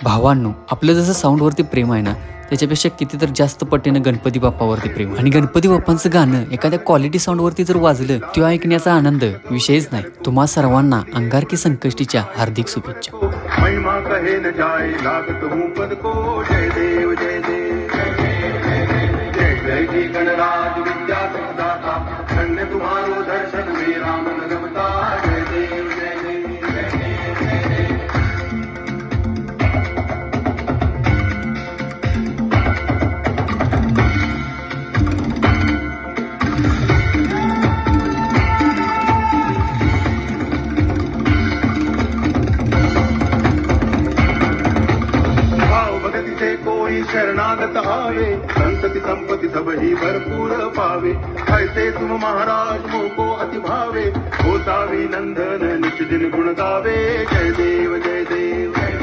भावांनो, आपलं जसं साऊंडवरती प्रेम आहे ना, त्याच्यापेक्षा किती तर जास्त पटीनं गणपती बाप्पावरती प्रेम आहे. आणि गणपती बाप्पांचं गाणं एखाद्या क्वालिटी साऊंडवरती जर वाजलं, तो ऐकण्याचा आनंद विषयच नाही. तुम्हा सर्वांना अंगारकी संकष्टीच्या हार्दिक शुभेच्छा. महिमा कहे न जाए लागत हूँ पद को जय देव जय देव जय जय जी गणराज विद्या सिद्धाता धन्य तुम्हारो दर्शन में राम रमता जय देव जय देव कोई शरणागत आवे संतति संपत्ति सब ही भरपूर पावे ऐसे तुम महाराज मोको अति भावे गोसावी नंदन नित दिन गुण गावे जय देव जय देव